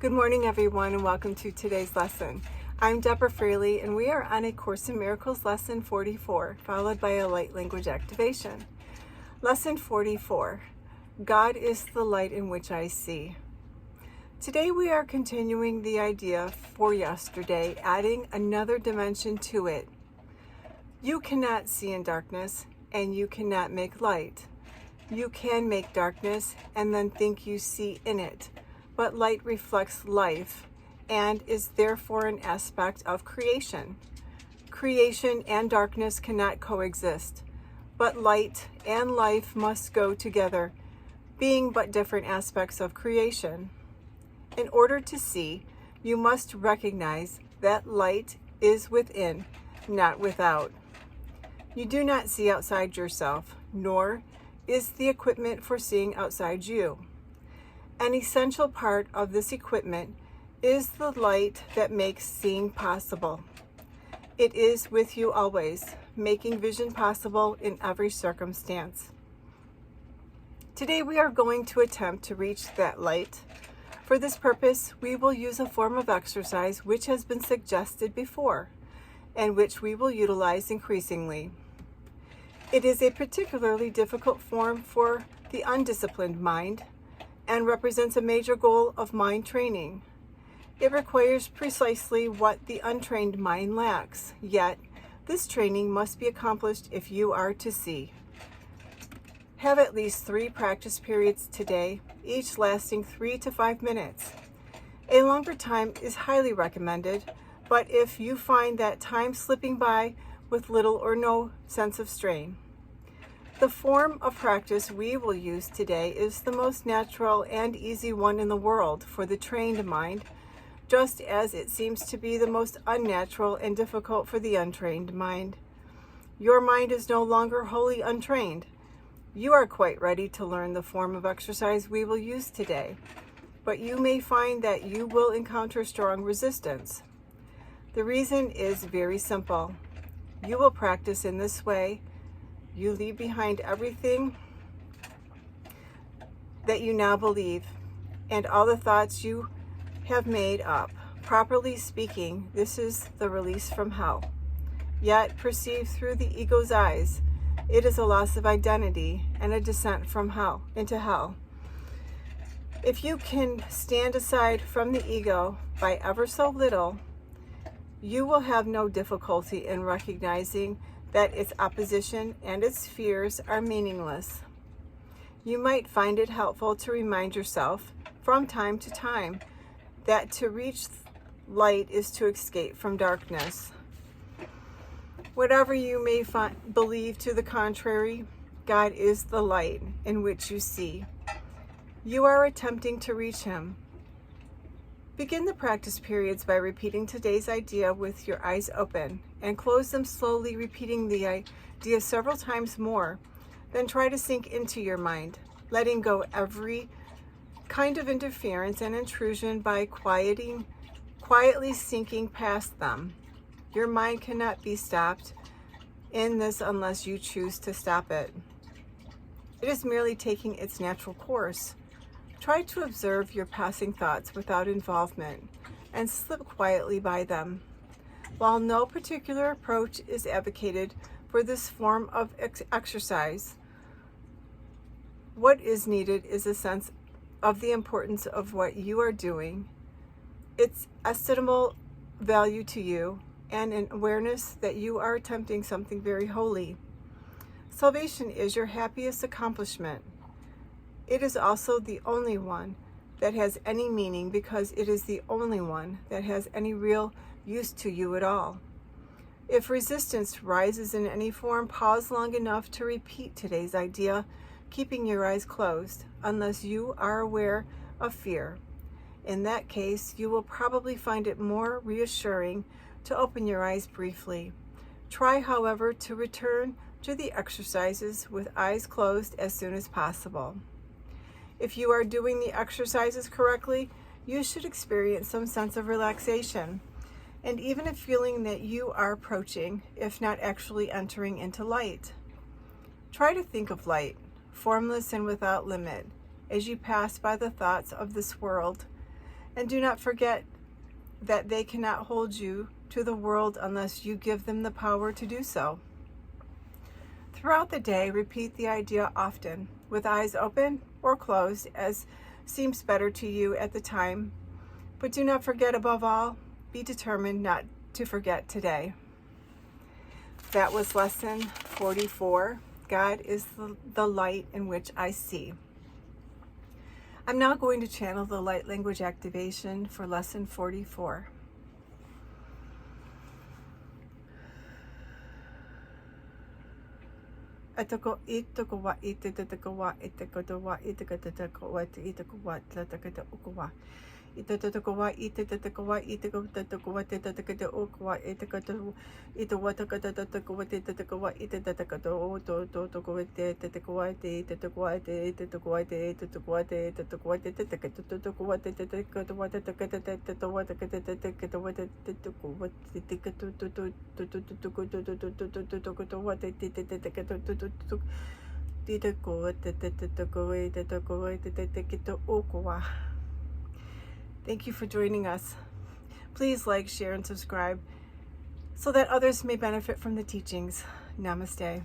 Good morning, everyone, and welcome to today's lesson. I'm Deborah Fraley, and we are on A Course in Miracles Lesson 44, followed by a light language activation. Lesson 44, God is the light in which I see. Today we are continuing the idea for yesterday, adding another dimension to it. You cannot see in darkness, and you cannot make light. You can make darkness and then think you see in it. But light reflects life and is therefore an aspect of creation. Creation and darkness cannot coexist, but light and life must go together, being but different aspects of creation. In order to see, you must recognize that light is within, not without. You do not see outside yourself, nor is the equipment for seeing outside you. An essential part of this equipment is the light that makes seeing possible. It is with you always, making vision possible in every circumstance. Today we are going to attempt to reach that light. For this purpose, we will use a form of exercise which has been suggested before, and which we will utilize increasingly. It is a particularly difficult form for the undisciplined mind, and represents a major goal of mind training. It requires precisely what the untrained mind lacks, yet this training must be accomplished if you are to see. Have at least 3 practice periods today, each lasting 3 to 5 minutes. A longer time is highly recommended, but if you find that time slipping by with little or no sense of strain. The form of practice we will use today is the most natural and easy one in the world for the trained mind, just as it seems to be the most unnatural and difficult for the untrained mind. Your mind is no longer wholly untrained. You are quite ready to learn the form of exercise we will use today, but you may find that you will encounter strong resistance. The reason is very simple. You will practice in this way. You leave behind everything that you now believe and all the thoughts you have made up. Properly speaking, this is the release from hell. Yet, perceived through the ego's eyes, it is a loss of identity and a descent from hell into hell. If you can stand aside from the ego by ever so little, you will have no difficulty in recognizing that its opposition and its fears are meaningless. You might find it helpful to remind yourself from time to time that to reach light is to escape from darkness. Whatever you may believe to the contrary, God is the light in which you see. You are attempting to reach Him. Begin the practice periods by repeating today's idea with your eyes open, and close them slowly, repeating the idea several times more. Then try to sink into your mind, letting go every kind of interference and intrusion by quietly sinking past them. Your mind cannot be stopped in this unless you choose to stop it. It is merely taking its natural course. Try to observe your passing thoughts without involvement and slip quietly by them. While no particular approach is advocated for this form of exercise, what is needed is a sense of the importance of what you are doing, its estimable value to you, and an awareness that you are attempting something very holy. Salvation is your happiest accomplishment. It is also the only one that has any meaning because it is the only one that has any real use to you at all. If resistance rises in any form, pause long enough to repeat today's idea, keeping your eyes closed, unless you are aware of fear. In that case, you will probably find it more reassuring to open your eyes briefly. Try, however, to return to the exercises with eyes closed as soon as possible. If you are doing the exercises correctly, you should experience some sense of relaxation, and even a feeling that you are approaching, if not actually entering into light. Try to think of light, formless and without limit, as you pass by the thoughts of this world, And do not forget that they cannot hold you to the world unless you give them the power to do so. Throughout the day, repeat the idea often, with eyes open or closed, as seems better to you at the time. But do not forget, above all, be determined not to forget today. That was lesson 44. God is the light in which I see. I'm now going to channel the light language activation for lesson 44. Atako itako wa itatako wa itako wa itakatako wa itako wa tatakata ukwa. Itatako wa itatako wa itako tatako wa tatakata ukwa itakato itawatakatatako wa itatako wa itatako to to wa tatako wa itatako wa itatako wa itatako wa itatako wa itatako wa itatako wa tatakata wa tatakata wa tatako wa itakato Thank you for joining us. Please like, share, and subscribe so that others may benefit from the teachings. Namaste.